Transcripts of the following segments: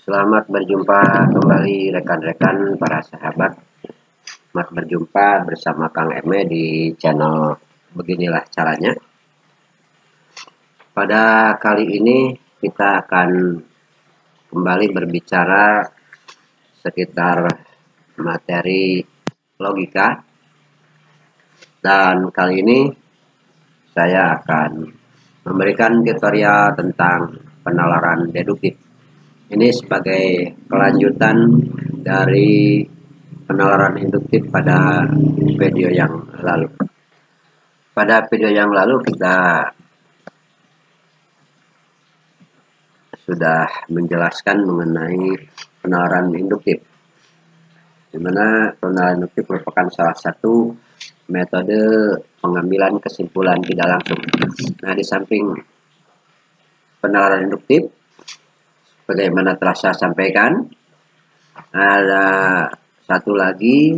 Selamat berjumpa kembali rekan-rekan para sahabat. Selamat berjumpa bersama Kang Eme di channel Beginilah Caranya. Pada kali ini kita akan kembali berbicara sekitar materi logika. Dan kali ini saya akan memberikan tutorial tentang penalaran deduktif. Ini sebagai kelanjutan dari penalaran induktif pada video yang lalu. Pada video yang lalu kita sudah menjelaskan mengenai penalaran induktif, di mana penalaran induktif merupakan salah satu metode pengambilan kesimpulan tidak langsung. Nah, di samping penalaran induktif, bagaimana telah saya sampaikan, ada satu lagi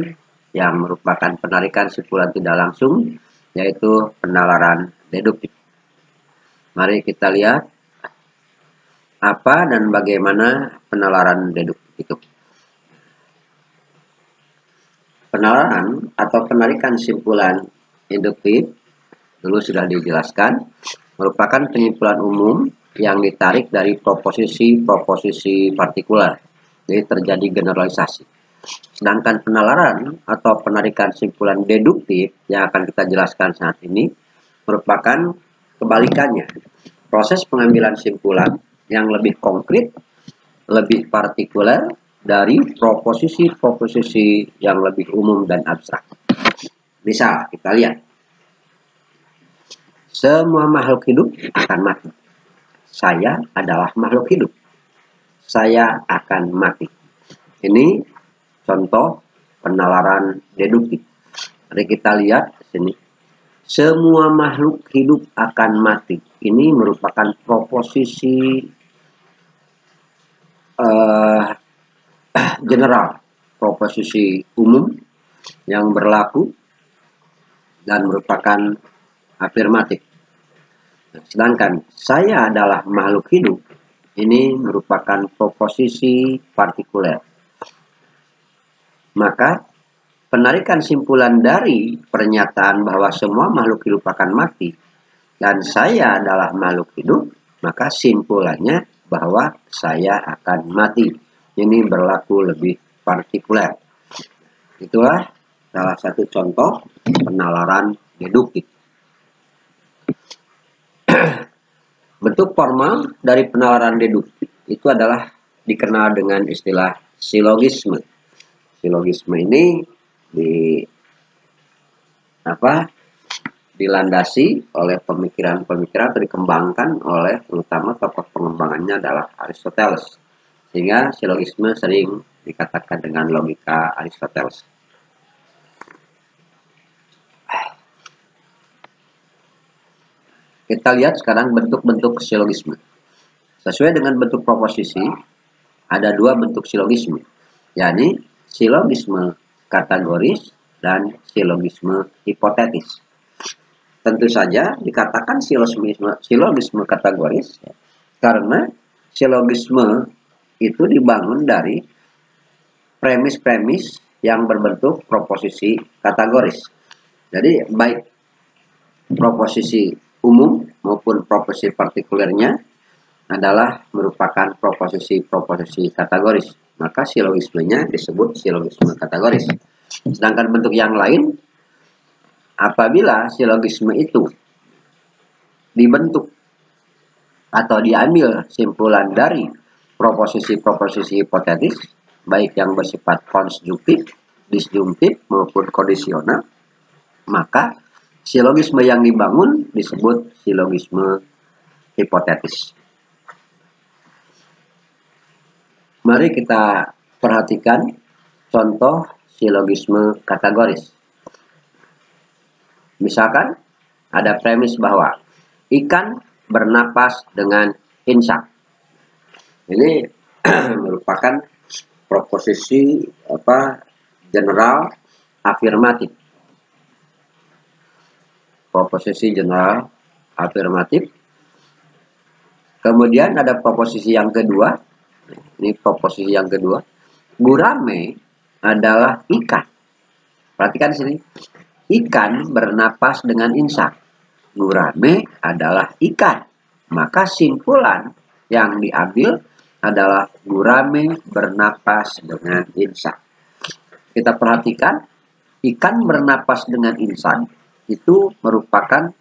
yang merupakan penarikan kesimpulan tidak langsung, yaitu penalaran deduktif. Mari kita lihat apa dan bagaimana penalaran deduktif itu. Penalaran atau penarikan kesimpulan induktif dulu sudah dijelaskan, merupakan penyimpulan umum yang ditarik dari proposisi partikular, jadi terjadi generalisasi. Sedangkan penalaran atau penarikan kesimpulan deduktif yang akan kita jelaskan saat ini merupakan kebalikannya, proses pengambilan kesimpulan yang lebih konkret, lebih partikular dari proposisi yang lebih umum dan abstrak. Misal kita lihat, semua makhluk hidup akan mati. Saya adalah makhluk hidup. Saya akan mati. Ini contoh penalaran deduktif. Mari kita lihat di sini. Semua makhluk hidup akan mati. Ini merupakan proposisi general, proposisi umum yang berlaku dan merupakan afirmatif. Sedangkan saya adalah makhluk hidup, ini merupakan proposisi partikuler. Maka penarikan simpulan dari pernyataan bahwa semua makhluk hidup akan mati dan saya adalah makhluk hidup, maka simpulannya bahwa saya akan mati. Ini berlaku lebih partikuler. Itulah salah satu contoh penalaran deduktif. Bentuk formal dari penalaran deduktif itu adalah dikenal dengan istilah silogisme. Silogisme ini dilandasi oleh pemikiran-pemikiran atau dikembangkan oleh terutama tokoh pengembangannya adalah Aristoteles. Sehingga silogisme sering dikatakan dengan logika Aristoteles. Kita lihat sekarang bentuk-bentuk silogisme. Sesuai dengan bentuk proposisi, ada dua bentuk silogisme, yakni silogisme kategoris dan silogisme hipotetis. Tentu saja dikatakan silogisme kategoris karena silogisme itu dibangun dari premis-premis yang berbentuk proposisi kategoris. Jadi baik proposisi umum maupun proposisi partikulernya adalah merupakan proposisi kategoris. Maka silogismenya disebut silogisme kategoris. Sedangkan bentuk yang lain, apabila silogisme itu dibentuk atau diambil simpulan dari proposisi hipotetis, baik yang bersifat konjungtif, disjungtif maupun kondisional, maka silogisme yang dibangun disebut silogisme hipotetis. Mari kita perhatikan contoh silogisme kategoris. Misalkan ada premis bahwa ikan bernapas dengan insang. Ini merupakan proposisi general afirmatif. Proposisi general afirmatif. Kemudian ada proposisi yang kedua, Ini proposisi yang kedua. Gurame adalah ikan. Perhatikan sini. Ikan bernapas dengan insang. Gurame adalah ikan. Maka simpulan yang diambil adalah gurame bernapas dengan insang. Kita perhatikan, ikan bernapas dengan insang itu merupakan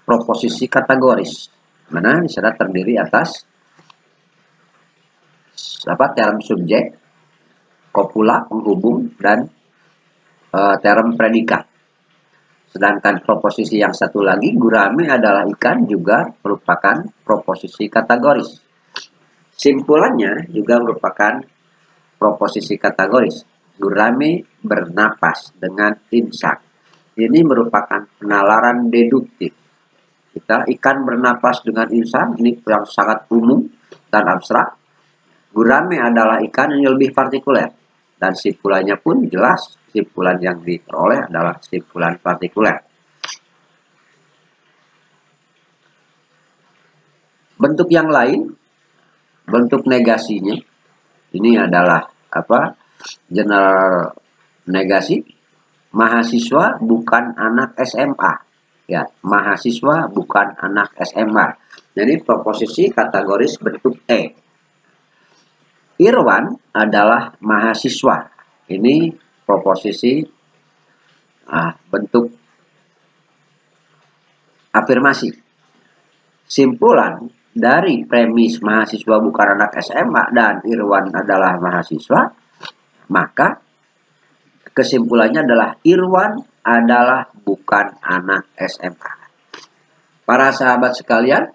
proposisi kategoris. Mana di sana terdiri atas term subjek, kopula penghubung, dan term predikat. Sedangkan proposisi yang satu lagi, gurame adalah ikan, juga merupakan proposisi kategoris. Simpulannya juga merupakan proposisi kategoris. Gurame bernapas dengan insang. Ini merupakan penalaran deduktif. Kita ikan bernapas dengan insang, ini yang sangat umum dan abstrak. Gurame adalah ikan yang lebih partikuler. Dan simpulannya pun jelas, simpulan yang diperoleh adalah simpulan partikuler. Bentuk yang lain, bentuk negasinya, ini adalah general negasi. Mahasiswa bukan anak SMA. Ya, mahasiswa bukan anak SMA. Jadi proposisi kategoris bentuk E. Irwan adalah mahasiswa. Ini proposisi bentuk afirmasi. Simpulan dari premis mahasiswa bukan anak SMA dan Irwan adalah mahasiswa, maka kesimpulannya adalah Irwan adalah bukan anak SMA. Para sahabat sekalian,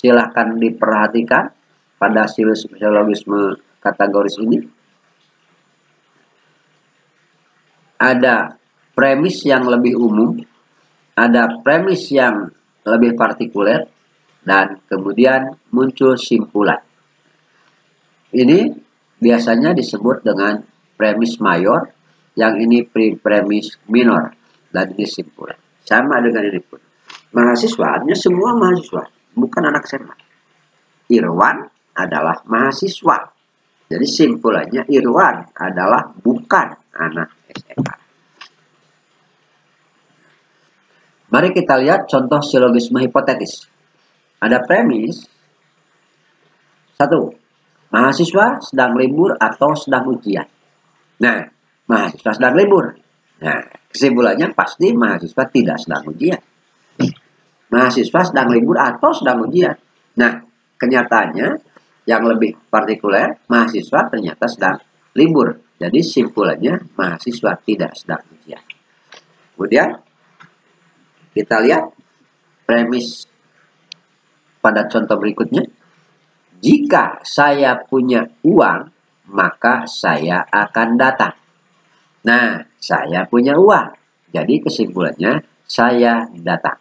silahkan diperhatikan pada silogisme kategoris ini. Ada premis yang lebih umum, ada premis yang lebih partikuler, dan kemudian muncul simpulan. Ini biasanya disebut dengan premis mayor, yang ini premis minor, dan ini simpulan. Sama dengan ini pun. Mahasiswa, artinya semua mahasiswa, bukan anak SMA. Irwan adalah mahasiswa. Jadi simpulannya Irwan adalah bukan anak SMA. Mari kita lihat contoh silogisme hipotetis. Ada premis. 1. Mahasiswa sedang libur atau sedang ujian. Nah, mahasiswa sedang libur. Nah, kesimpulannya pasti mahasiswa tidak sedang ujian. Mahasiswa sedang libur atau sedang ujian. Nah, kenyataannya yang lebih partikuler, mahasiswa ternyata sedang libur. Jadi simpulannya mahasiswa tidak sedang ujian. Kemudian kita lihat premis pada contoh berikutnya. Jika saya punya uang, maka saya akan datang. Nah, saya punya uang. Jadi kesimpulannya saya datang.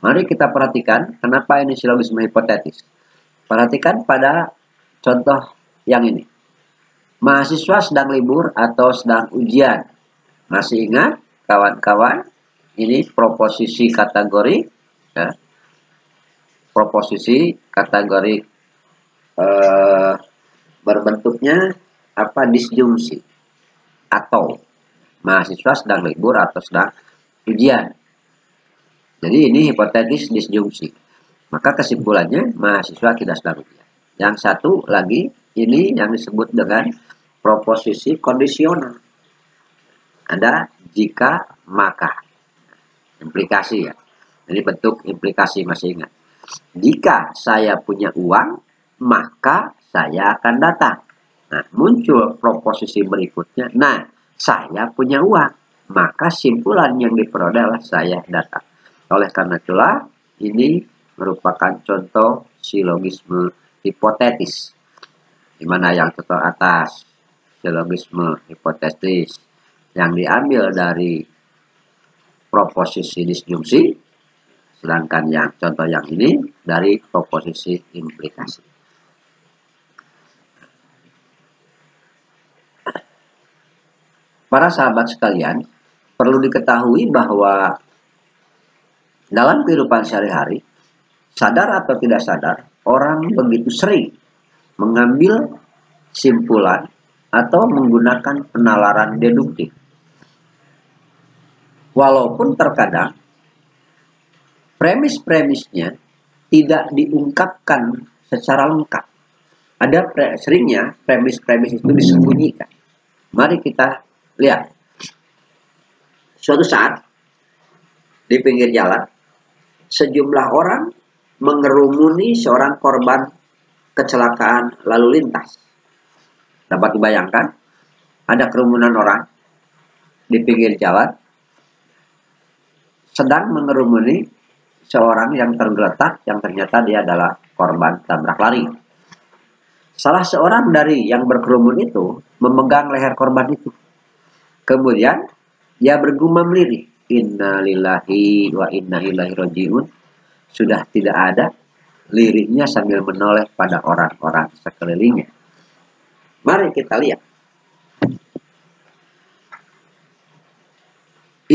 Mari kita perhatikan kenapa ini silogisme hipotetis. Perhatikan pada contoh yang ini. Mahasiswa sedang libur atau sedang ujian. Masih ingat kawan-kawan? Ini proposisi kategori. Ya. Proposisi kategori berbentuknya disjungsi. Atau mahasiswa sedang libur atau sedang ujian. Jadi ini hipotetis disjungsi. Maka kesimpulannya mahasiswa tidak sedang ujian. Yang satu lagi ini yang disebut dengan proposisi kondisional. Ada jika maka. Implikasi ya. Ini bentuk implikasi, masih ingat. Jika saya punya uang, maka saya akan datang. Nah, muncul proposisi berikutnya. Nah, saya punya uang, maka simpulan yang diperoleh adalah saya datang. Oleh karena itulah, ini merupakan contoh silogisme hipotetis. Di mana yang contoh atas, silogisme hipotetis, yang diambil dari proposisi disjungsi, sedangkan yang contoh yang ini dari proposisi implikasi. Para sahabat sekalian, perlu diketahui bahwa dalam kehidupan sehari-hari, sadar atau tidak sadar, orang begitu sering mengambil simpulan atau menggunakan penalaran deduktif. Walaupun terkadang premis-premisnya tidak diungkapkan secara lengkap. Seringnya premis-premis itu disembunyikan. Mari kita lihat. Suatu saat di pinggir jalan, sejumlah orang mengerumuni seorang korban kecelakaan lalu lintas. Dapat dibayangkan, ada kerumunan orang di pinggir jalan sedang mengerumuni seorang yang tergeletak yang ternyata dia adalah korban tabrak lari. Salah seorang dari yang berkerumun itu memegang leher korban itu. Kemudian dia bergumam lirih, "Inna lillahi wa inna ilaihi rajiun." Sudah tidak ada, lirihnya sambil menoleh pada orang-orang sekelilingnya. Mari kita lihat.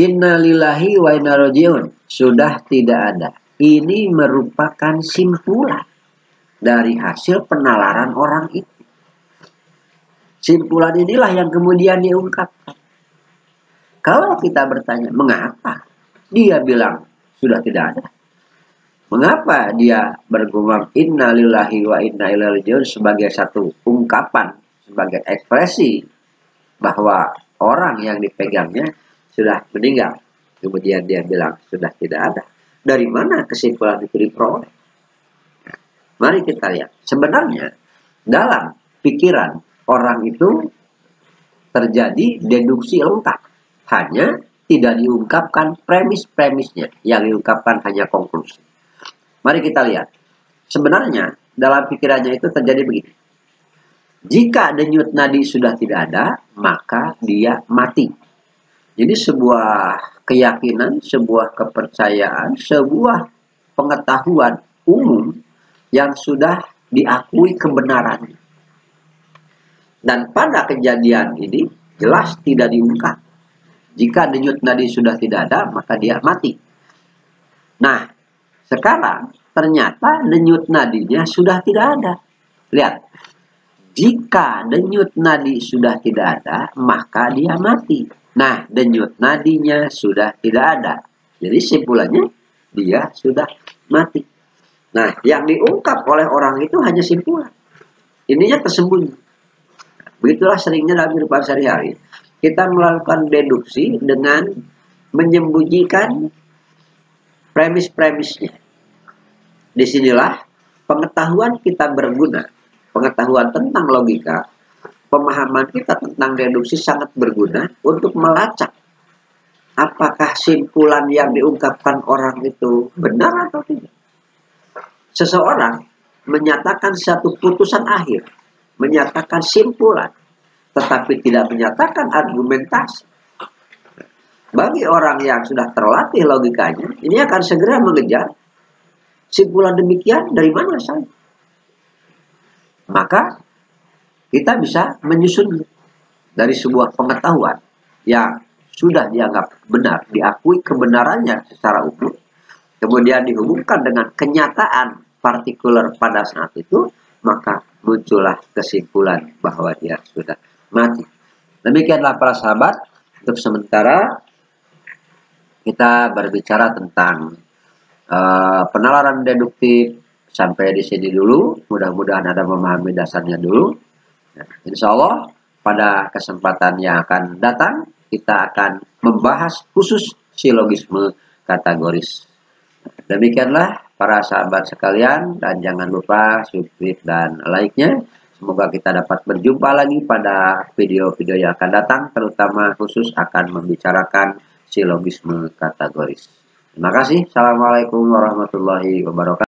Inna lillahi wa inna ilaihi rajiun. Sudah tidak ada. Ini merupakan simpulan dari hasil penalaran orang itu. Simpulan inilah yang kemudian diungkapkan. Kalau kita bertanya, mengapa dia bilang sudah tidak ada? Mengapa dia bergumam inna lillahi wa inna ilaihi rajiun sebagai satu ungkapan, sebagai ekspresi bahwa orang yang dipegangnya sudah meninggal. Kemudian dia bilang sudah tidak ada. Dari mana kesimpulan itu diperoleh? Mari kita lihat. Sebenarnya dalam pikiran orang itu terjadi deduksi lengkap. Hanya tidak diungkapkan premis-premisnya. Yang diungkapkan hanya konklusi. Mari kita lihat. Sebenarnya dalam pikirannya itu terjadi begini. Jika denyut nadi sudah tidak ada, maka dia mati. Jadi sebuah keyakinan, sebuah kepercayaan, sebuah pengetahuan umum yang sudah diakui kebenarannya. Dan pada kejadian ini jelas tidak diungkap. Jika denyut nadi sudah tidak ada, maka dia mati. Nah, sekarang ternyata denyut nadinya sudah tidak ada. Lihat, jika denyut nadi sudah tidak ada, maka dia mati. Nah, denyut nadinya sudah tidak ada. Jadi simpulannya dia sudah mati. Nah, yang diungkap oleh orang itu hanya simpulan. Ininya tersembunyi. Begitulah seringnya dalam kehidupan sehari-hari. Kita melakukan deduksi dengan menyembunyikan premis-premisnya. Disinilah pengetahuan kita berguna. Pengetahuan tentang logika, pemahaman kita tentang deduksi sangat berguna untuk melacak apakah simpulan yang diungkapkan orang itu benar atau tidak. Seseorang menyatakan satu putusan akhir, menyatakan simpulan, tetapi tidak menyatakan argumentasi. Bagi orang yang sudah terlatih logikanya, ini akan segera mengejar simpulan demikian dari mana saja. Maka kita bisa menyusun dari sebuah pengetahuan yang sudah dianggap benar, diakui kebenarannya secara umum, kemudian dihubungkan dengan kenyataan partikular pada saat itu, maka muncullah kesimpulan bahwa dia sudah mati. Demikianlah para sahabat, untuk sementara kita berbicara tentang penalaran deduktif sampai di sini dulu. Mudah-mudahan Anda memahami dasarnya dulu. Nah, insya Allah pada kesempatan yang akan datang kita akan membahas khusus silogisme kategoris. Demikianlah para sahabat sekalian, dan jangan lupa subscribe dan like-nya. Semoga kita dapat berjumpa lagi pada video-video yang akan datang, terutama khusus akan membicarakan silogisme kategoris. Terima kasih. Assalamualaikum warahmatullahi wabarakatuh.